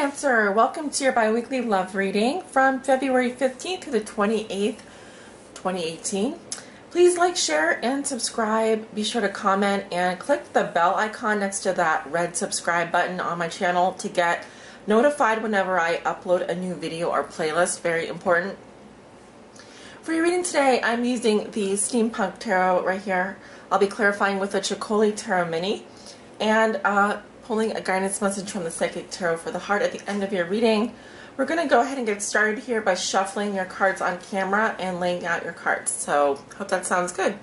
Cancer, welcome to your bi-weekly love reading from February 15th to the 28th, 2018. Please like, share, and subscribe. Be sure to comment and click the bell icon next to that red subscribe button on my channel to get notified whenever I upload a new video or playlist. Very important. For your reading today, I'm using the Steampunk Tarot right here. I'll be clarifying with the Chicoli Tarot Mini and pulling a guidance message from the Psychic Tarot for the Heart at the end of your reading. We're going to go ahead and get started here by shuffling your cards on camera and laying out your cards. So, hope that sounds good.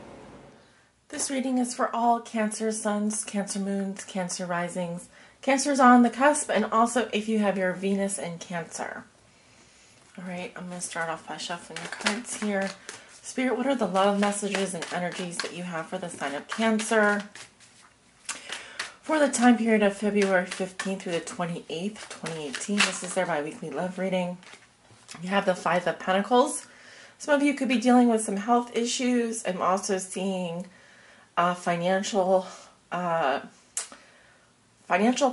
This reading is for all Cancer suns, Cancer moons, Cancer risings, Cancers on the cusp, and also if you have your Venus in Cancer. Alright, I'm going to start off by shuffling your cards here. Spirit, what are the love messages and energies that you have for the sign of Cancer for the time period of February 15th through the 28th, 2018. This is their bi-weekly love reading. You have the Five of Pentacles. Some of you could be dealing with some health issues. I'm also seeing financial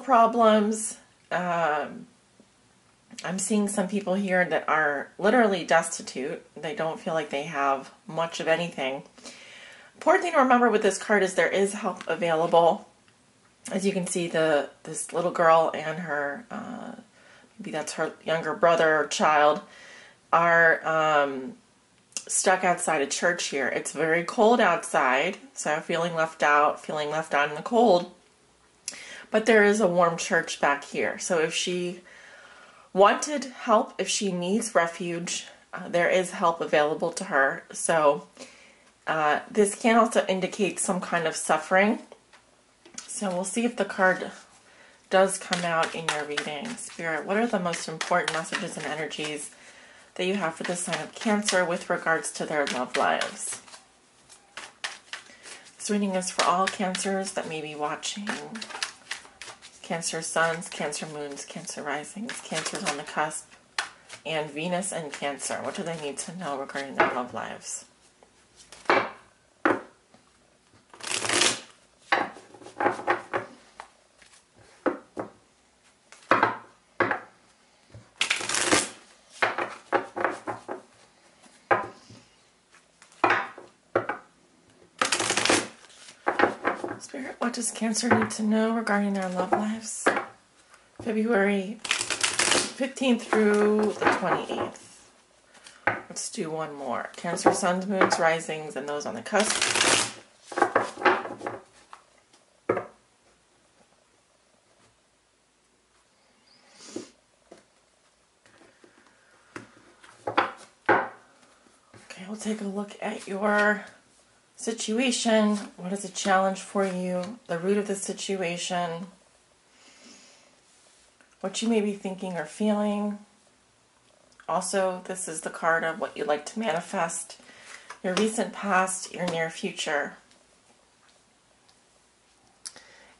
problems. I'm seeing some people here that are literally destitute. They don't feel like they have much of anything. Important thing to remember with this card is there is help available. As you can see, this little girl and her, maybe that's her younger brother or child, are stuck outside a church here. It's very cold outside, so feeling left out in the cold. But there is a warm church back here. So if she wanted help, if she needs refuge, there is help available to her. So this can also indicate some kind of suffering. So we'll see if the card does come out in your reading. Spirit, what are the most important messages and energies that you have for the sign of Cancer with regards to their love lives? This reading is for all Cancers that may be watching. Cancer suns, Cancer moons, Cancer risings, Cancers on the cusp, and Venus and Cancer. What do they need to know regarding their love lives? Spirit, what does Cancer need to know regarding their love lives? February 15th through the 28th. Let's do one more. Cancer suns, moons, risings, and those on the cusp. Okay, we'll take a look at your situation. What is a challenge for you? The root of the situation. What you may be thinking or feeling. Also, this is the card of what you'd like to manifest. Your recent past, your near future.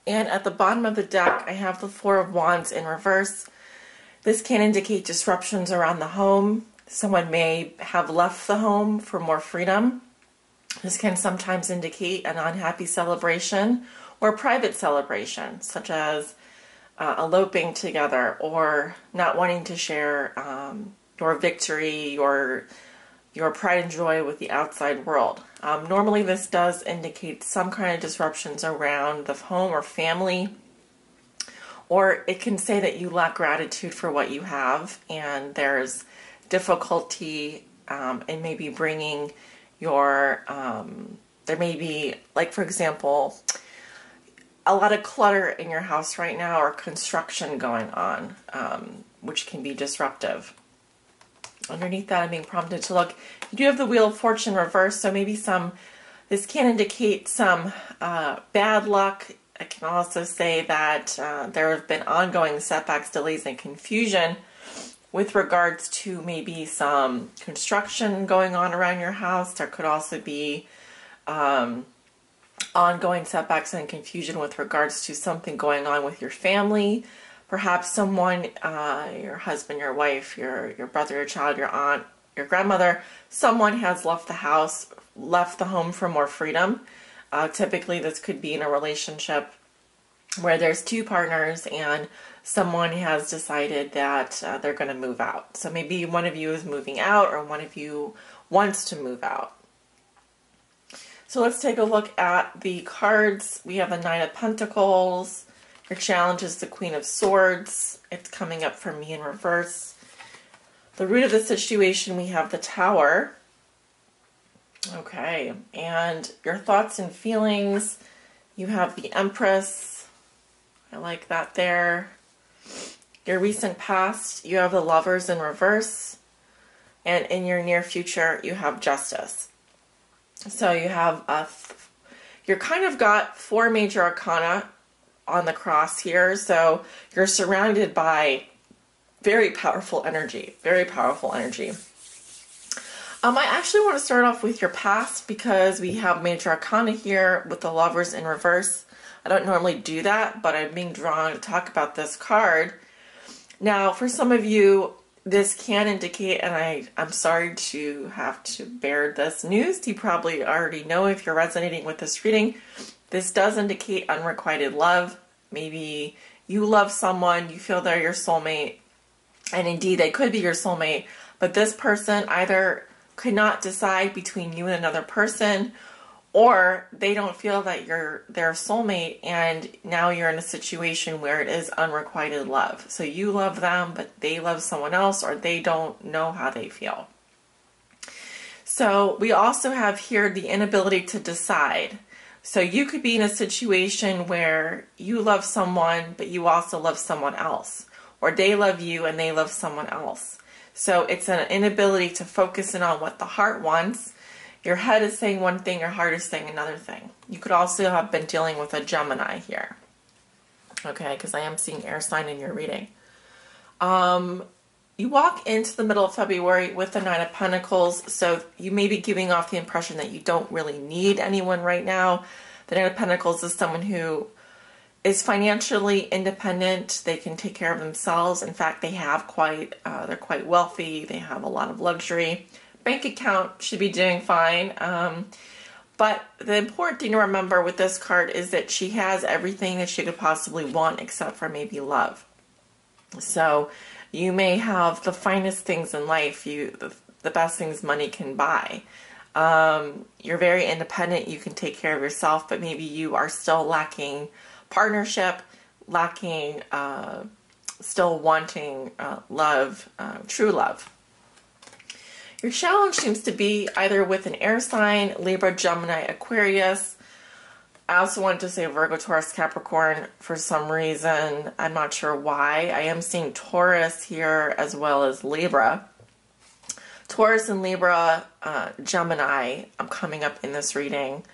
And at the bottom of the deck, I have the Four of Wands in reverse. This can indicate disruptions around the home. Someone may have left the home for more freedom. This can sometimes indicate an unhappy celebration or private celebration, such as eloping together or not wanting to share your victory, your pride and joy with the outside world. Normally this does indicate some kind of disruptions around the home or family, or it can say that you lack gratitude for what you have and there's difficulty in maybe bringing your, there may be, like for example, a lot of clutter in your house right now or construction going on, which can be disruptive. Underneath that, I'm being prompted to look. You do have the Wheel of Fortune reversed, so maybe this can indicate some bad luck. I can also say that there have been ongoing setbacks, delays, and confusion with regards to maybe some construction going on around your house. There could also be ongoing setbacks and confusion with regards to something going on with your family. Perhaps someone, your husband, your wife, your brother, your child, your aunt, your grandmother, someone has left the house, left the home for more freedom. Typically this could be in a relationship where there's two partners and someone has decided that they're going to move out. So maybe one of you is moving out or one of you wants to move out. So let's take a look at the cards. We have the Nine of Pentacles. Your challenge is the Queen of Swords. It's coming up for me in reverse. The root of the situation, we have the Tower. Okay, and your thoughts and feelings, you have the Empress. I like that there. Your recent past, you have the Lovers in reverse. And in your near future, you have Justice. So you have, you're kind of got 4 major arcana on the cross here. So you're surrounded by very powerful energy, very powerful energy. I actually want to start off with your past because we have major arcana here with the Lovers in reverse. I don't normally do that, but I'm being drawn to talk about this card. Now, for some of you, this can indicate, and I'm sorry to have to bear this news. You probably already know if you're resonating with this reading. This does indicate unrequited love. Maybe you love someone, you feel they're your soulmate, and indeed they could be your soulmate, but this person either could not decide between you and another person, or they don't feel that you're their soulmate, and now you're in a situation where it is unrequited love. So you love them, but they love someone else, or they don't know how they feel. So we also have here the inability to decide. So you could be in a situation where you love someone, but you also love someone else, or they love you and they love someone else. So it's an inability to focus in on what the heart wants. Your head is saying one thing, your heart is saying another thing. You could also have been dealing with a Gemini here. Okay, because I am seeing air sign in your reading. You walk into the middle of February with the Nine of Pentacles, so you may be giving off the impression that you don't really need anyone right now. The Nine of Pentacles is someone who is financially independent. They can take care of themselves. In fact, they have they're quite wealthy. They have a lot of luxury. Bank account should be doing fine. But the important thing to remember with this card is that she has everything that she could possibly want except for maybe love. So you may have the finest things in life, the best things money can buy. You're very independent. You can take care of yourself, but maybe you are still lacking partnership, lacking, still wanting love, true love. Your challenge seems to be either with an air sign, Libra, Gemini, Aquarius. I also wanted to say Virgo, Taurus, Capricorn for some reason. I'm not sure why. I am seeing Taurus here as well as Libra. Taurus and Libra, Gemini, I'm coming up in this reading.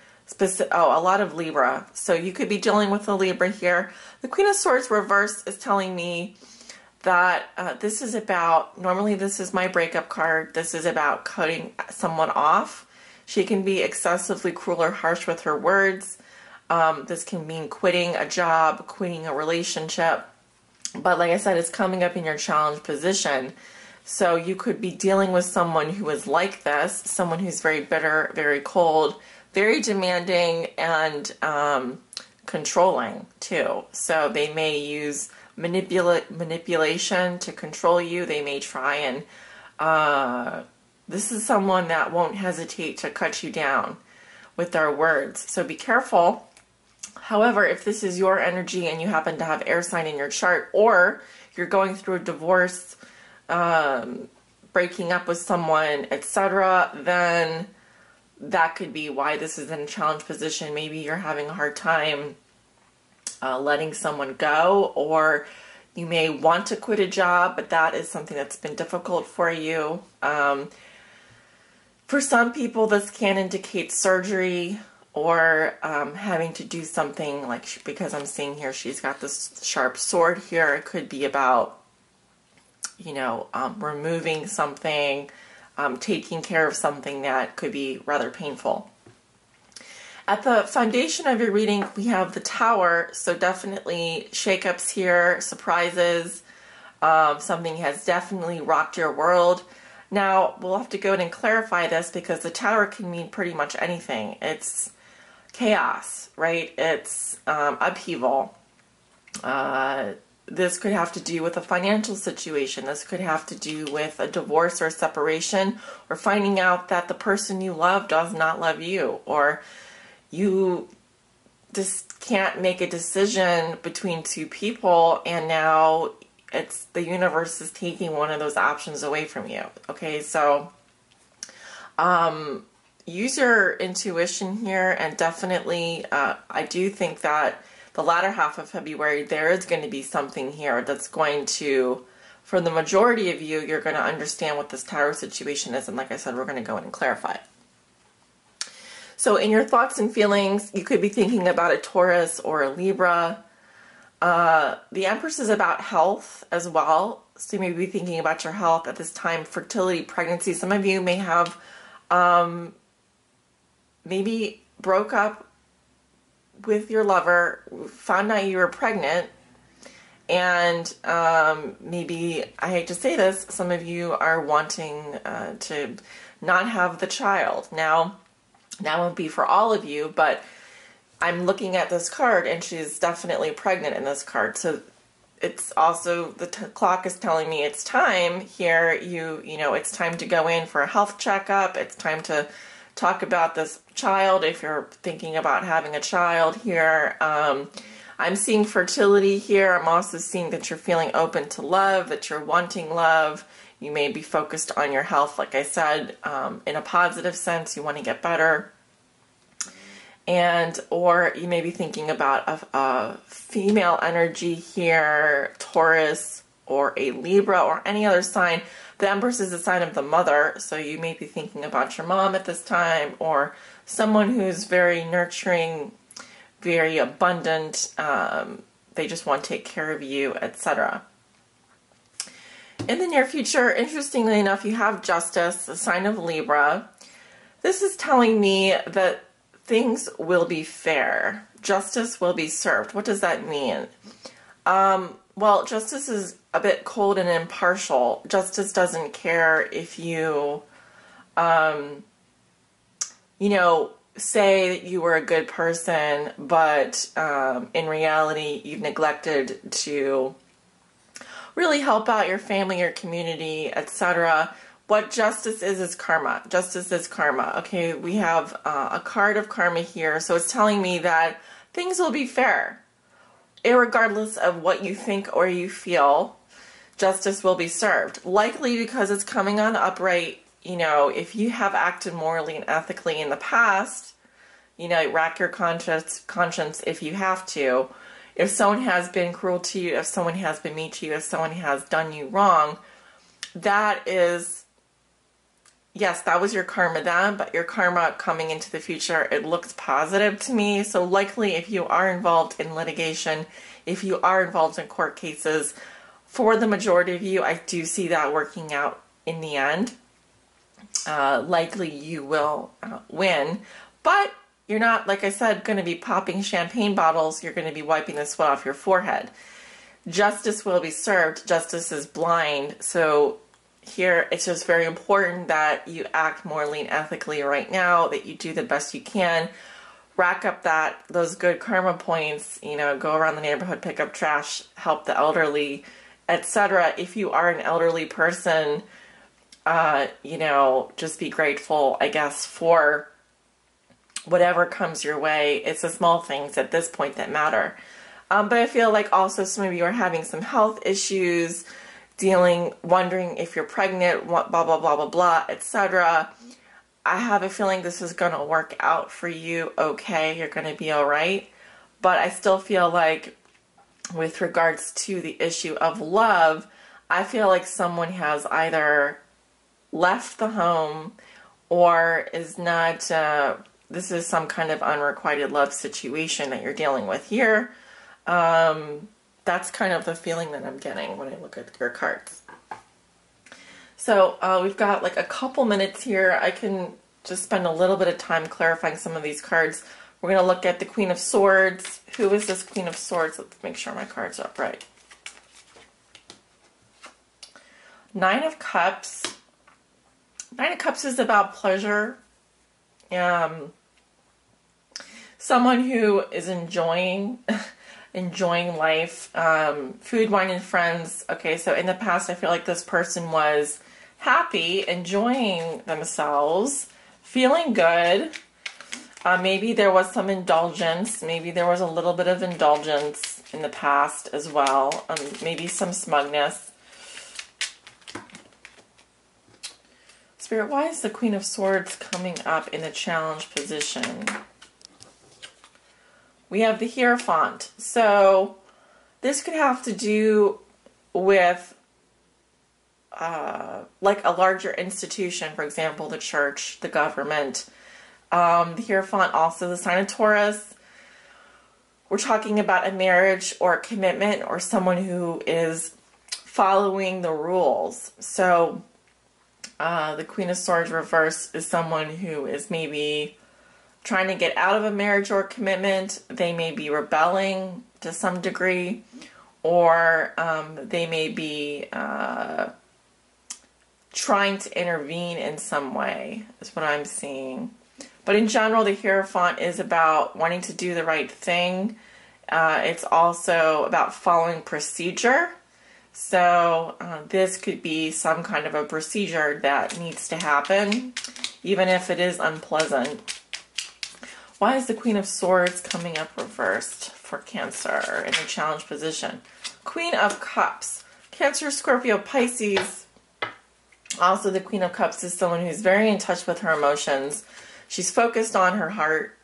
A lot of Libra. So you could be dealing with a Libra here. The Queen of Swords reverse is telling me that this is about, normally this is my breakup card, this is about cutting someone off. She can be excessively cruel or harsh with her words. This can mean quitting a job, quitting a relationship. But like I said, it's coming up in your challenge position. So you could be dealing with someone who is like this, someone who's very bitter, very cold, very demanding, and controlling too. So they may use manipulation to control you. They may try and this is someone that won't hesitate to cut you down with their words. So be careful. However, if this is your energy and you happen to have air sign in your chart, or you're going through a divorce, breaking up with someone, etc., then that could be why this is in a challenge position. Maybe you're having a hard time letting someone go, or you may want to quit a job, but that is something that's been difficult for you. For some people, this can indicate surgery or having to do something like, because I'm seeing here she's got this sharp sword here. It could be about, you know, removing something, taking care of something that could be rather painful. At the foundation of your reading, we have the Tower, so definitely shakeups here, surprises. Something has definitely rocked your world. Now, we'll have to go in and clarify this because the Tower can mean pretty much anything. It's chaos, right? It's upheaval. this could have to do with a financial situation. This could have to do with a divorce or a separation, or finding out that the person you love does not love you, or you just can't make a decision between two people, and now it's the universe is taking one of those options away from you. Okay, so use your intuition here, and definitely I do think that the latter half of February, there is going to be something here that's going to, for the majority of you, you're going to understand what this Tower situation is. And like I said, we're going to go in and clarify. So in your thoughts and feelings, you could be thinking about a Taurus or a Libra. The Empress is about health as well. So you may be thinking about your health at this time, fertility, pregnancy. Some of you may have maybe broke up with your lover, found out you were pregnant, and maybe, I hate to say this, some of you are wanting to not have the child. Now, that won't be for all of you, but I'm looking at this card, and she's definitely pregnant in this card. So it's also, the clock is telling me it's time here. You know, it's time to go in for a health checkup. It's time to talk about this child if you're thinking about having a child here. I'm seeing fertility here. I'm also seeing that you're feeling open to love, that you're wanting love. You may be focused on your health, like I said, in a positive sense. You want to get better. And, or you may be thinking about a female energy here, Taurus or a Libra or any other sign. The Empress is a sign of the mother, so you may be thinking about your mom at this time, or someone who's very nurturing, very abundant. They just want to take care of you, etc. In the near future, interestingly enough, you have Justice, a sign of Libra. This is telling me that things will be fair. Justice will be served. What does that mean? Well, justice is a bit cold and impartial. Justice doesn't care if you, you know, say that you were a good person, but in reality, you've neglected to really help out your family, your community, etc. What justice is karma. Justice is karma. Okay, we have a card of karma here, so it's telling me that things will be fair. Irregardless of what you think or you feel, justice will be served. Likely because it's coming on upright. You know, if you have acted morally and ethically in the past, you know, rack your conscience if you have to. If someone has been cruel to you, if someone has been mean to you, if someone has done you wrong, that is, yes, that was your karma then, but your karma coming into the future, it looks positive to me. So likely if you are involved in litigation, if you are involved in court cases, for the majority of you, I do see that working out in the end. Likely you will win, but you're not, like I said, going to be popping champagne bottles. You're going to be wiping the sweat off your forehead. Justice will be served. Justice is blind. So here, it's just very important that you act morally and ethically right now, that you do the best you can, rack up those good karma points, you know, go around the neighborhood, pick up trash, help the elderly, etc. If you are an elderly person, you know, just be grateful, I guess, for whatever comes your way. It's the small things at this point that matter. But I feel like also some of you are having some health issues, wondering if you're pregnant, blah, blah, blah, blah, blah, etc. I have a feeling this is going to work out for you okay. You're going to be all right. But I still feel like with regards to the issue of love, I feel like someone has either left the home or is not, this is some kind of unrequited love situation that you're dealing with here. That's kind of the feeling that I'm getting when I look at your cards. So we've got like a couple minutes here. I can just spend a little bit of time clarifying some of these cards. We're going to look at the Queen of Swords. Who is this Queen of Swords? Let's make sure my cards are upright. Nine of Cups. Nine of Cups is about pleasure. Someone who is enjoying enjoying life. Food, wine, and friends. Okay, so in the past, I feel like this person was happy, enjoying themselves, feeling good. Maybe there was some indulgence. Maybe there was a little bit of indulgence in the past as well. Maybe some smugness. Spirit, why is the Queen of Swords coming up in the challenge position? We have the Hierophant. So this could have to do with like a larger institution, for example, the church, the government. The Hierophant, also the sign of Taurus. We're talking about a marriage or a commitment or someone who is following the rules. So the Queen of Swords reverse is someone who is maybe trying to get out of a marriage or commitment. They may be rebelling to some degree, or they may be trying to intervene in some way, is what I'm seeing. But in general, the Hierophant is about wanting to do the right thing. It's also about following procedure. So this could be some kind of a procedure that needs to happen, even if it is unpleasant. Why is the Queen of Swords coming up reversed for Cancer in the challenge position? Queen of Cups. Cancer, Scorpio, Pisces. Also, the Queen of Cups is someone who's very in touch with her emotions. She's focused on her heart.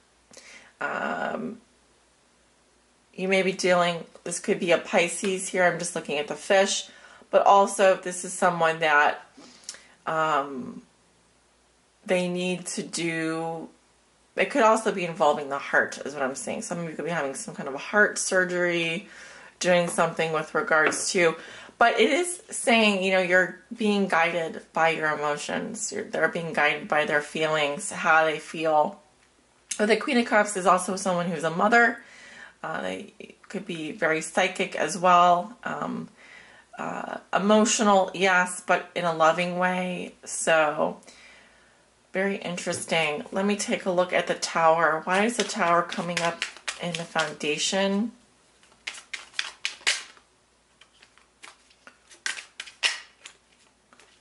You may be dealing, this could be a Pisces here. I'm just looking at the fish. But also, this is someone that they need to do. It could also be involving the heart, is what I'm saying. Some of you could be having some kind of a heart surgery, doing something with regards to. But it is saying, you know, you're being guided by your emotions. They're being guided by their feelings, how they feel. But the Queen of Cups is also someone who's a mother. They could be very psychic as well. Emotional, yes, but in a loving way. So, very interesting. Let me take a look at the Tower. Why is the Tower coming up in the foundation?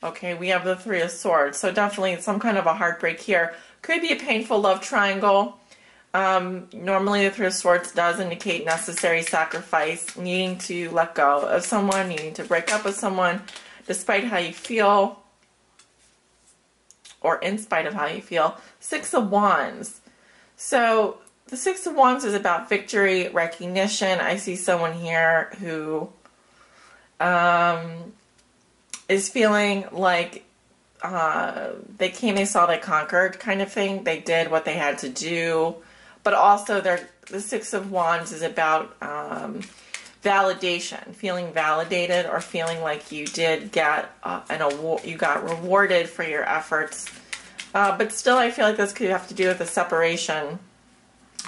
Okay, we have the Three of Swords. So definitely some kind of a heartbreak here. Could be a painful love triangle. Normally the Three of Swords does indicate necessary sacrifice, needing to let go of someone, needing to break up with someone, despite how you feel, or in spite of how you feel. Six of Wands. So the Six of Wands is about victory, recognition. I see someone here who is feeling like they came, they saw, they conquered kind of thing. They did what they had to do. But also the Six of Wands is about validation, feeling validated, or feeling like you did get an award, you got rewarded for your efforts. But still, I feel like this could have to do with a separation,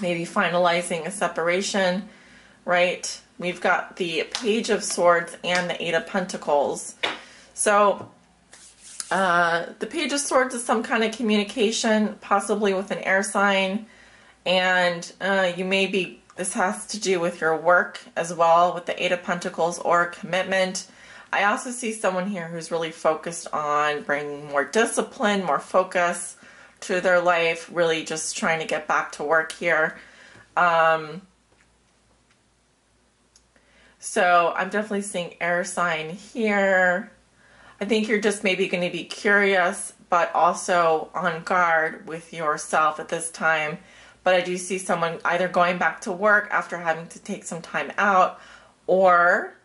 maybe finalizing a separation, right? We've got the Page of Swords and the Eight of Pentacles. So the Page of Swords is some kind of communication, possibly with an air sign. And you may be, this has to do with your work as well, with the Eight of Pentacles, or commitment. I also see someone here who's really focused on bringing more discipline, more focus to their life, really just trying to get back to work here. So I'm definitely seeing air sign here. I think you're just maybe going to be curious, but also on guard with yourself at this time. But I do see someone either going back to work after having to take some time out, or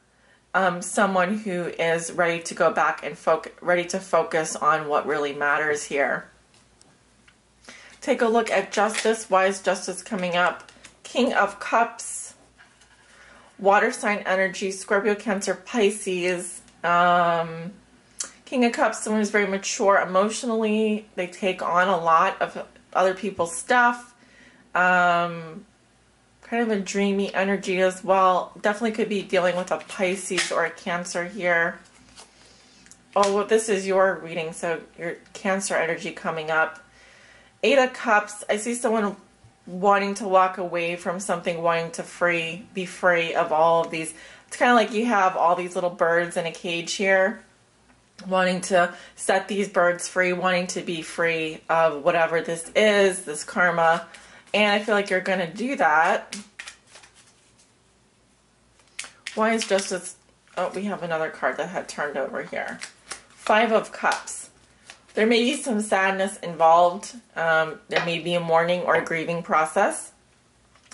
someone who is ready to go back and ready to focus on what really matters here. Take a look at Justice. Why is Justice coming up? King of Cups, water sign energy, Scorpio, Cancer, Pisces. King of Cups, someone who's very mature emotionally. They take on a lot of other people's stuff. Kind of a dreamy energy as well. Definitely could be dealing with a Pisces or a Cancer here. Oh, well, this is your reading, so your Cancer energy coming up. Eight of Cups. I see someone wanting to walk away from something, wanting to be free of all of these. It's kind of like you have all these little birds in a cage here, wanting to set these birds free, wanting to be free of whatever this is, this karma. And I feel like you're going to do that. Why is justice? Oh, we have another card that had turned over here. 5 of Cups. There may be some sadness involved. There may be a mourning or a grieving process.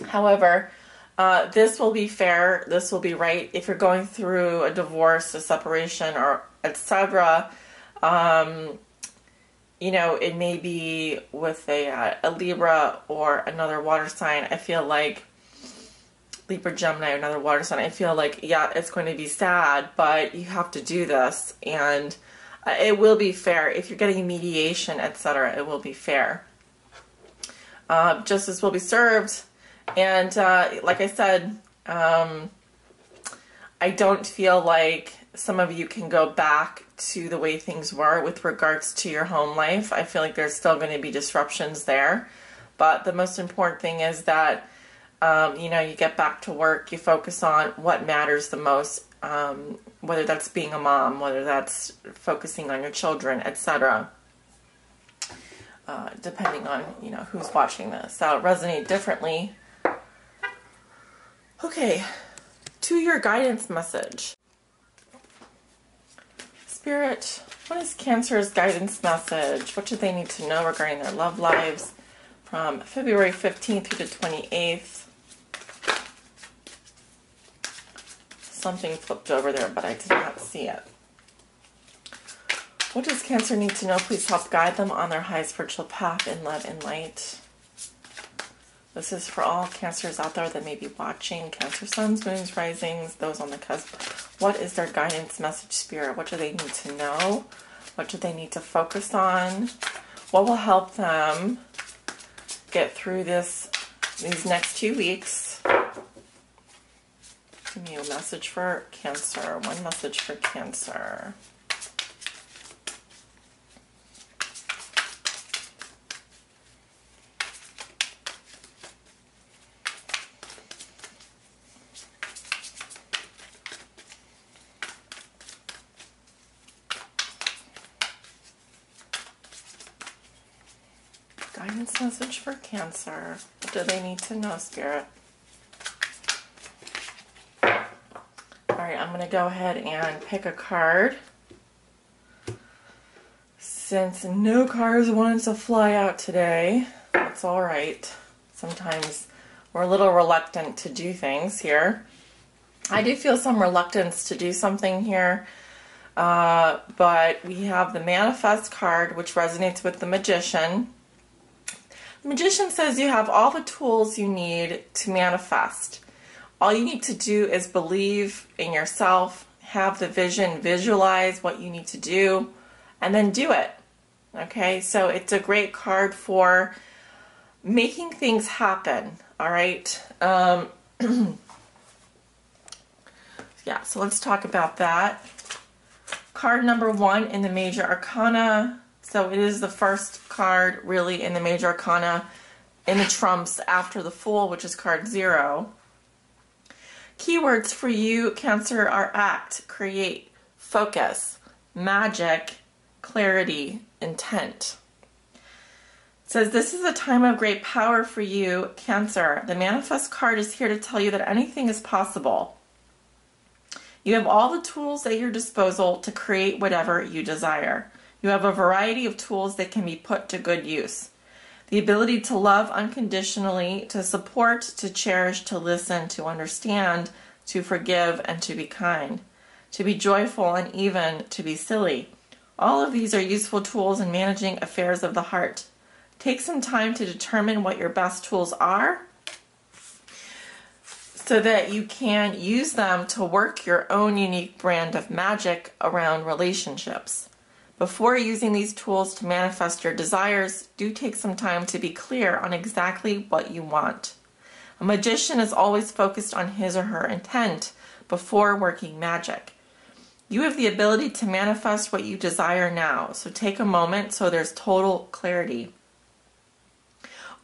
However, this will be fair. This will be right. If you're going through a divorce, a separation, or etc., you know, it may be with a Libra or another water sign. I feel like Libra, Gemini, another water sign. I feel like, yeah, it's going to be sad, but you have to do this, and it will be fair. If you're getting mediation, etc., it will be fair. Justice will be served, and like I said, I don't feel like some of you can go back to the way things were with regards to your home life. I feel like there's still going to be disruptions there, but the most important thing is that you know, you get back to work, you focus on what matters the most, whether that's being a mom, whether that's focusing on your children, etc. Depending on, you know, who's watching this. That'll resonate differently. Okay, to your guidance message. Spirit, what is Cancer's guidance message? What do they need to know regarding their love lives from February 15th through the 28th? Something flipped over there, but I did not see it. What does Cancer need to know? Please help guide them on their high spiritual path in love and light. This is for all Cancers out there that may be watching. Cancer suns, moons, risings, those on the cusp. What is their guidance message, Spirit? What do they need to know? What do they need to focus on? What will help them get through these next 2 weeks? Give me a message for Cancer. One message for Cancer. Guidance message for Cancer. What do they need to know, Spirit? Alright, I'm going to go ahead and pick a card. Since no cards wanted to fly out today, that's alright. Sometimes we're a little reluctant to do things here. I do feel some reluctance to do something here. But we have the Manifest card, which resonates with the Magician. The Magician says you have all the tools you need to manifest. All you need to do is believe in yourself, have the vision, visualize what you need to do, and then do it. Okay, so it's a great card for making things happen. All right. Yeah, so let's talk about that. Card number 1 in the Major Arcana. So it is the first card really in the Major Arcana in the trumps after the Fool, which is card 0. Keywords for you, Cancer, are act, create, focus, magic, clarity, intent. It says this is a time of great power for you, Cancer. The Manifest card is here to tell you that anything is possible. You have all the tools at your disposal to create whatever you desire. You have a variety of tools that can be put to good use. The ability to love unconditionally, to support, to cherish, to listen, to understand, to forgive, and to be kind. To be joyful and even to be silly. All of these are useful tools in managing affairs of the heart. Take some time to determine what your best tools are so that you can use them to work your own unique brand of magic around relationships. Before using these tools to manifest your desires, do take some time to be clear on exactly what you want. A magician is always focused on his or her intent before working magic. You have the ability to manifest what you desire now, so take a moment so there's total clarity.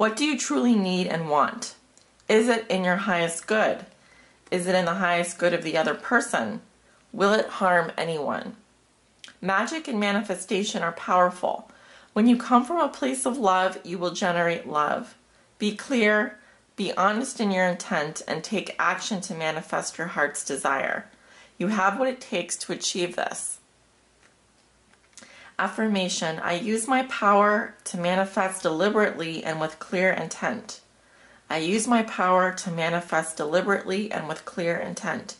What do you truly need and want? Is it in your highest good? Is it in the highest good of the other person? Will it harm anyone? Magic and manifestation are powerful. When you come from a place of love, you will generate love. Be clear, be honest in your intent, and take action to manifest your heart's desire. You have what it takes to achieve this. Affirmation: I use my power to manifest deliberately and with clear intent. I use my power to manifest deliberately and with clear intent.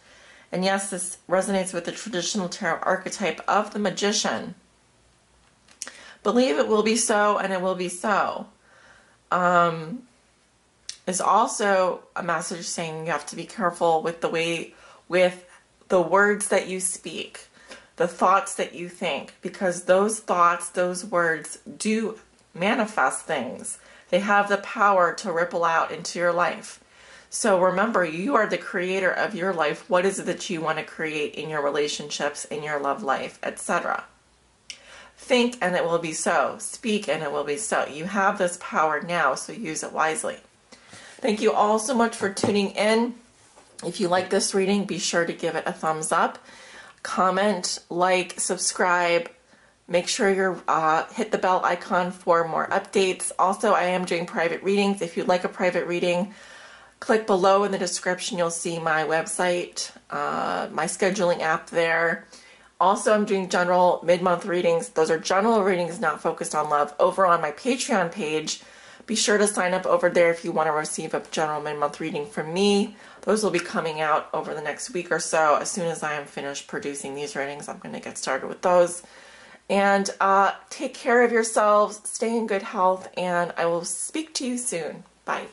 And yes, this resonates with the traditional tarot archetype of the magician. Believe it will be so, and it will be so. Is also a message saying you have to be careful with the words that you speak, the thoughts that you think, because those thoughts, those words do manifest things. They have the power to ripple out into your life. So remember, you are the creator of your life. What is it that you want to create in your relationships, in your love life, etc.? Think and it will be so. Speak and it will be so. You have this power now, so use it wisely. Thank you all so much for tuning in. If you like this reading, be sure to give it a thumbs up. Comment, like, subscribe. Make sure you hit the bell icon for more updates. Also, I am doing private readings. If you'd like a private reading, click below in the description. You'll see my website, my scheduling app there. Also, I'm doing general mid-month readings. Those are general readings not focused on love over on my Patreon page. Be sure to sign up over there if you want to receive a general mid-month reading from me. Those will be coming out over the next week or so. As soon as I am finished producing these readings, I'm going to get started with those. And take care of yourselves, stay in good health, and I will speak to you soon. Bye.